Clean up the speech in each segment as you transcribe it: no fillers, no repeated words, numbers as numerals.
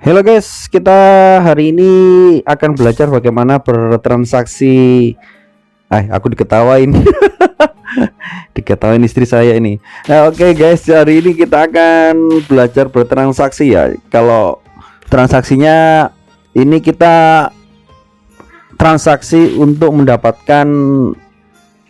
Halo guys, kita hari ini akan belajar bagaimana bertransaksi. Aku diketawain, diketawain istri saya ini. Nah, oke guys, hari ini kita akan belajar bertransaksi ya. Kalau transaksinya ini kita transaksi untuk mendapatkan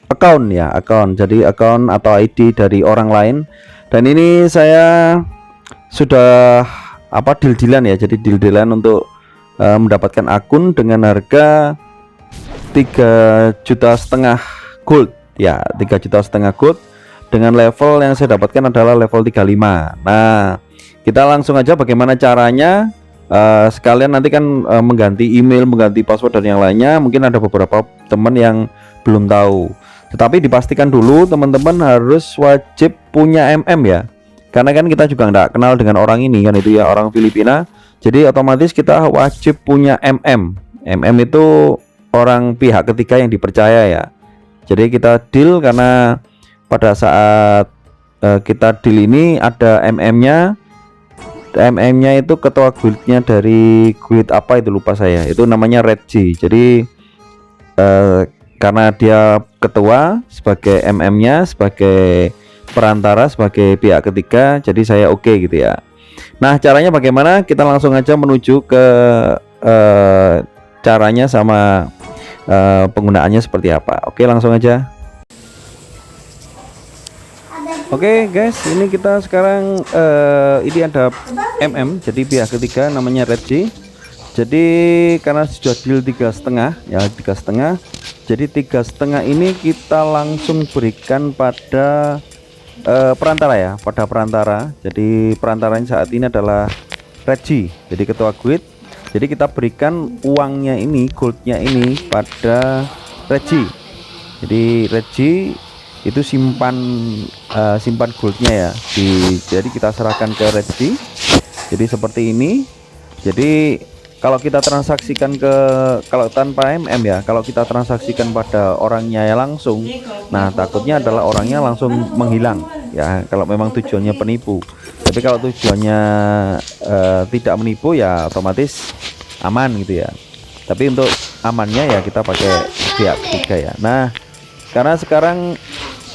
account ya, account. Jadi account atau ID dari orang lain. Dan ini saya sudah deal-dealan ya, jadi deal-dealan untuk mendapatkan akun dengan harga 3,5 juta gold ya, 3,5 juta gold dengan level yang saya dapatkan adalah level 35. Nah, kita langsung aja bagaimana caranya. Sekalian nanti kan mengganti email, mengganti password dan yang lainnya. Mungkin ada beberapa teman yang belum tahu, tetapi dipastikan dulu teman-teman harus wajib punya ya, karena kan kita juga nggak kenal dengan orang ini kan, itu ya orang Filipina. Jadi otomatis kita wajib punya itu orang pihak ketiga yang dipercaya ya. Jadi kita deal karena pada saat kita deal ini ada nya itu ketua guildnya dari guild apa itu lupa saya, itu namanya Reggie. Jadi karena dia ketua sebagai nya, sebagai perantara, sebagai pihak ketiga, jadi saya oke gitu ya. Nah, caranya bagaimana? Kita langsung aja menuju ke caranya sama penggunaannya seperti apa. Oke, langsung aja. Oke guys, ini kita sekarang ini ada jadi pihak ketiga namanya Reggie. Jadi karena sudah deal 3,5 ya, 3,5, jadi 3,5 ini kita langsung berikan pada perantara ya, pada perantara. Jadi perantaranya saat ini adalah Reggie, jadi ketua guild. Jadi kita berikan uangnya ini, goldnya ini pada Reggie. Jadi Reggie itu simpan goldnya ya, jadi kita serahkan ke Reggie. Jadi seperti ini. Jadi kalau kita transaksikan kalau tanpa ya, kalau kita transaksikan pada orangnya ya langsung, nah takutnya adalah orangnya langsung menghilang ya, kalau memang tujuannya penipu. Tapi kalau tujuannya tidak menipu ya otomatis aman gitu ya. Tapi untuk amannya ya kita pakai pihak ketiga ya. Nah, karena sekarang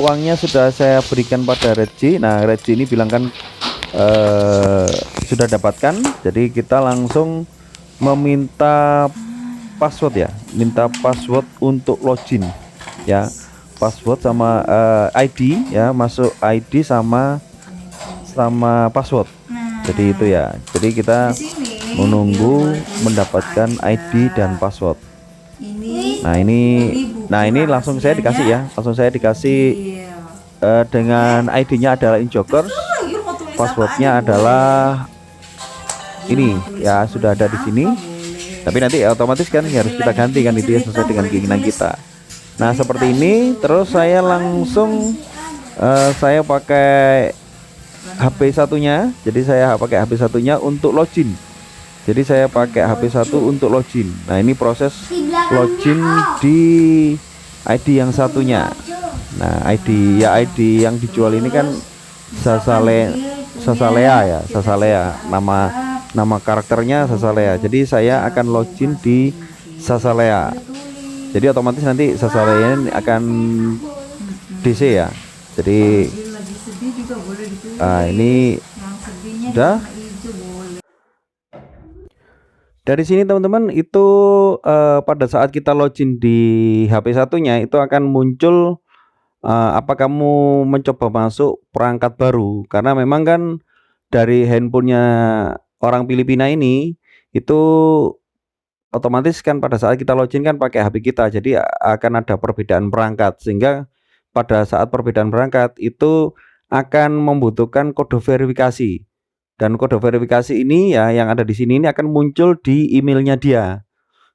uangnya sudah saya berikan pada Reggie. Nah, Reggie ini bilang kan sudah dapatkan, jadi kita langsung meminta password ya, minta password untuk login ya, password sama ID ya, masuk ID sama password. Jadi itu ya, jadi kita menunggu mendapatkan ID dan password. Nah ini langsung saya dikasih ya, langsung saya dikasih dengan ID-nya adalah Injoker, passwordnya adalah ini ya, sudah ada di sini. Tapi nanti otomatis kan harus kita ganti kan, itu ya sesuai dengan keinginan kita. Nah seperti ini. Terus saya langsung saya pakai HP satunya. Jadi saya pakai HP satunya untuk login. Jadi saya pakai HP satu untuk login. Nah ini proses login di ID yang satunya. Nah ID yang dijual ini kan Sasalea ya, Sasalea, nama karakternya Sasalea. Jadi saya akan login di Sasalea. Jadi otomatis nanti Sasalea ini akan DC ya. Jadi ini sudah. Dari sini teman-teman itu pada saat kita login di HP satunya itu akan muncul apa kamu mencoba masuk perangkat baru, karena memang kan dari handphonenya orang Filipina ini itu otomatis kan pada saat kita login kan pakai HP kita, jadi akan ada perbedaan perangkat, sehingga pada saat perbedaan perangkat itu akan membutuhkan kode verifikasi. Dan kode verifikasi ini ya yang ada di sini ini akan muncul di emailnya dia,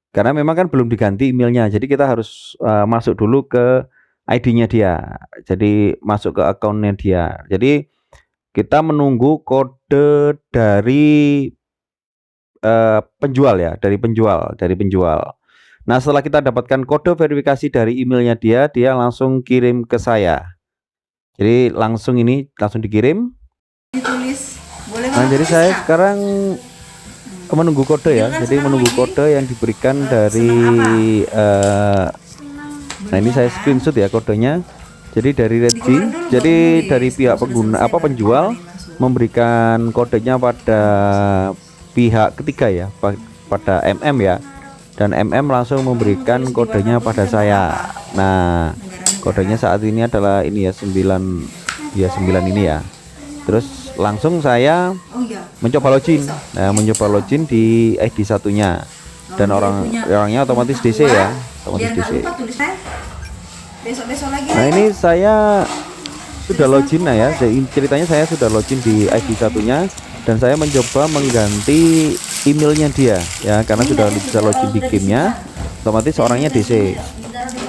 karena memang kan belum diganti emailnya. Jadi kita harus masuk dulu ke ID-nya dia, jadi masuk ke akunnya dia. Jadi kita menunggu kode dari penjual ya, dari penjual. Nah setelah kita dapatkan kode verifikasi dari emailnya dia langsung kirim ke saya. Jadi langsung dikirim. Nah jadi saya sekarang menunggu kode ya. Jadi menunggu kode yang diberikan dari nah ini saya screenshot ya kodenya. Jadi dari Redji, jadi dari pihak pengguna penjual memberikan kodenya pada pihak ketiga ya, pada MM ya, dan MM langsung memberikan kodenya pada saya. Nah kodenya saat ini adalah ini ya 9 ini ya. Terus langsung saya mencoba login. Nah mencoba login di ID satunya, dan orangnya otomatis DC ya, otomatis DC. Nah ini saya sudah login. Nah ya, ceritanya saya sudah login di ID satunya, dan saya mencoba mengganti emailnya dia ya, karena sudah bisa login di gamenya, otomatis orangnya DC.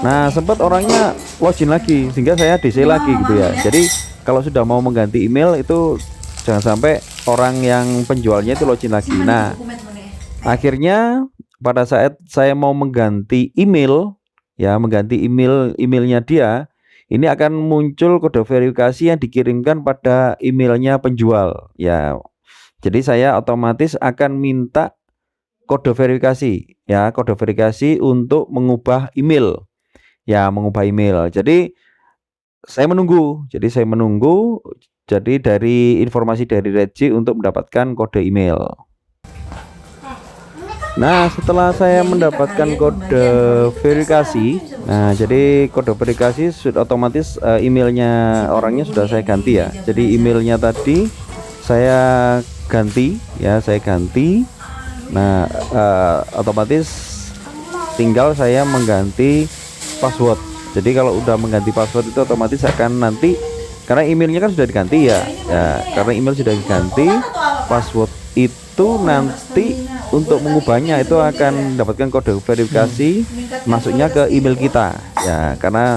Nah sempat orangnya login lagi sehingga saya DC lagi gitu ya. Jadi kalau sudah mau mengganti email itu jangan sampai orang yang penjualnya itu login lagi. Nah akhirnya pada saat saya mau mengganti email ya, mengganti emailnya dia, ini akan muncul kode verifikasi yang dikirimkan pada emailnya penjual ya. Jadi saya otomatis akan minta kode verifikasi ya, kode verifikasi untuk mengubah email ya, mengubah email. Jadi saya menunggu. Jadi dari informasi dari Redji untuk mendapatkan kode email. Nah setelah saya mendapatkan kode verifikasi, nah jadi kode verifikasi sudah otomatis emailnya orangnya sudah saya ganti ya. Jadi emailnya tadi saya ganti ya, nah otomatis tinggal saya mengganti password. Jadi kalau udah mengganti password itu otomatis akan nanti, karena emailnya kan sudah diganti ya, karena email sudah diganti, password itu nanti untuk mengubahnya itu akan mendapatkan kode verifikasi masuknya ke email kita ya, karena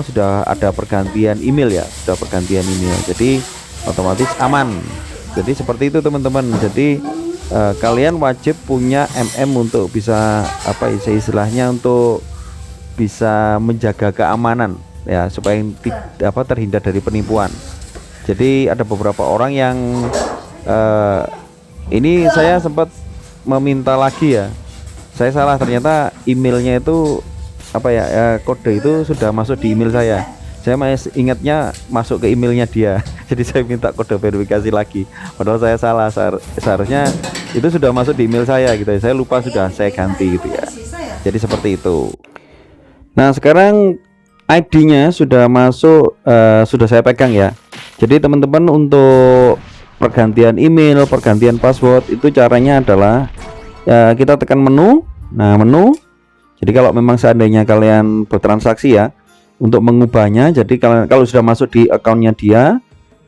sudah ada pergantian email ya, jadi otomatis aman. Jadi seperti itu teman-teman. Jadi kalian wajib punya untuk bisa istilahnya untuk bisa menjaga keamanan ya, supaya terhindar dari penipuan. Jadi ada beberapa orang yang ini saya sempat meminta lagi ya, saya salah, ternyata emailnya itu kode itu sudah masuk di email saya masih ingatnya masuk ke emailnya dia. Jadi saya minta kode verifikasi lagi, padahal saya salah, seharusnya itu sudah masuk di email saya gitu ya, saya lupa, sudah saya ganti gitu ya. Jadi seperti itu. Nah sekarang ID-nya sudah masuk, sudah saya pegang ya. Jadi teman-teman untuk pergantian email, pergantian password itu caranya adalah kita tekan menu. Nah menu, jadi kalau memang seandainya kalian bertransaksi ya, untuk mengubahnya, jadi kalau sudah masuk di akunnya dia,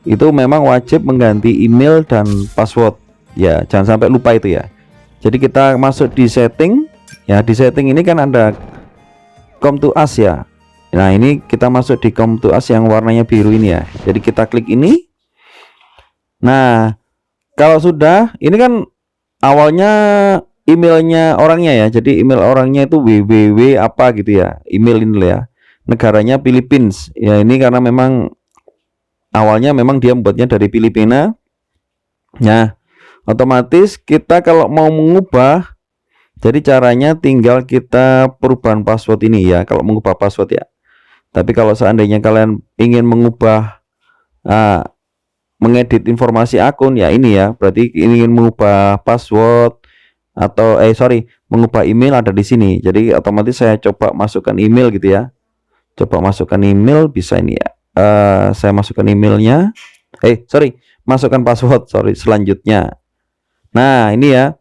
itu memang wajib mengganti email dan password ya, jangan sampai lupa itu ya. Jadi kita masuk di setting ya, di setting ini kan ada come to us ya. Nah ini kita masuk di come to us yang warnanya biru ini ya, jadi kita klik ini. Nah kalau sudah, ini kan awalnya emailnya orangnya ya, jadi email orangnya itu www apa gitu ya, email ini ya, negaranya Philippines ya. Ini karena memang awalnya memang dia membuatnya dari Filipina. Nah otomatis kita kalau mau mengubah, jadi caranya tinggal kita perubahan password ini ya, kalau mengubah password ya. Tapi kalau seandainya kalian ingin mengubah mengedit informasi akun ya, ini ya, berarti ingin mengubah password atau mengubah email, ada di sini. Jadi otomatis saya coba masukkan email gitu ya, coba masukkan email, bisa ini ya, saya masukkan emailnya, masukkan password, selanjutnya. Nah ini ya,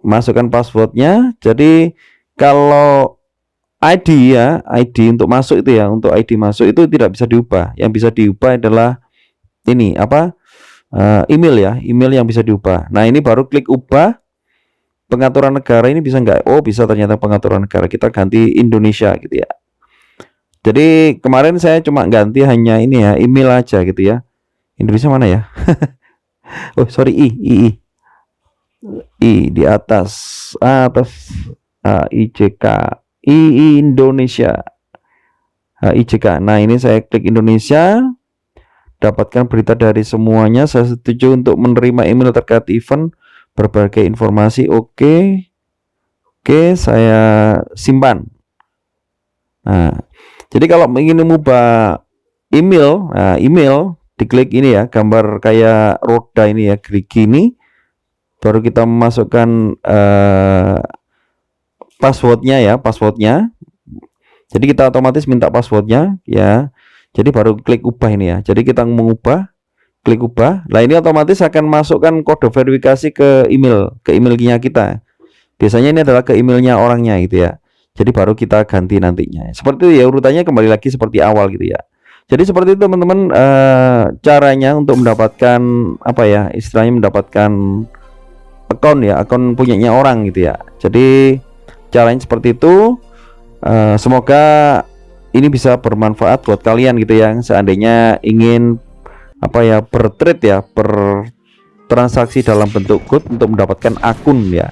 masukkan passwordnya. Jadi kalau ID ya, ID untuk masuk itu ya, untuk ID masuk itu tidak bisa diubah. Yang bisa diubah adalah ini email ya, email yang bisa diubah. Nah ini baru klik ubah. Pengaturan negara ini bisa nggak? Oh bisa, ternyata pengaturan negara, kita ganti Indonesia gitu ya. Jadi kemarin saya cuma ganti hanya ini ya, email aja gitu ya. Indonesia mana ya? Oh sorry, I di atas IJK, Indonesia, IJK. Nah ini saya klik Indonesia, dapatkan berita dari semuanya, saya setuju untuk menerima email terkait event berbagai informasi. Oke, saya simpan. Nah, jadi kalau ingin mengubah email, nah email diklik ini ya, gambar kayak roda ini ya, gerigi ini, baru kita memasukkan passwordnya ya, passwordnya. Jadi kita otomatis minta passwordnya ya. Jadi baru klik ubah ini ya. Jadi kita mengubah, klik ubah. Nah ini otomatis akan masukkan kode verifikasi ke emailnya kita. Biasanya ini adalah ke emailnya orangnya gitu ya. Jadi baru kita ganti nantinya. Seperti itu ya, urutannya kembali lagi seperti awal gitu ya. Jadi seperti itu teman-teman, caranya untuk mendapatkan apa ya, istilahnya mendapatkan akun ya, akun punyanya orang gitu ya. Jadi caranya seperti itu. Semoga ini bisa bermanfaat buat kalian gitu ya, seandainya ingin apa ya, bertrade ya, bertransaksi dalam bentuk code untuk mendapatkan akun ya.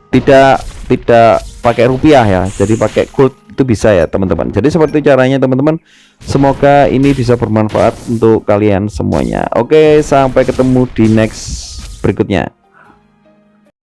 Tidak pakai rupiah ya, jadi pakai code itu bisa ya teman-teman. Jadi seperti caranya teman-teman. Semoga ini bisa bermanfaat untuk kalian semuanya. Oke, sampai ketemu di next berikutnya.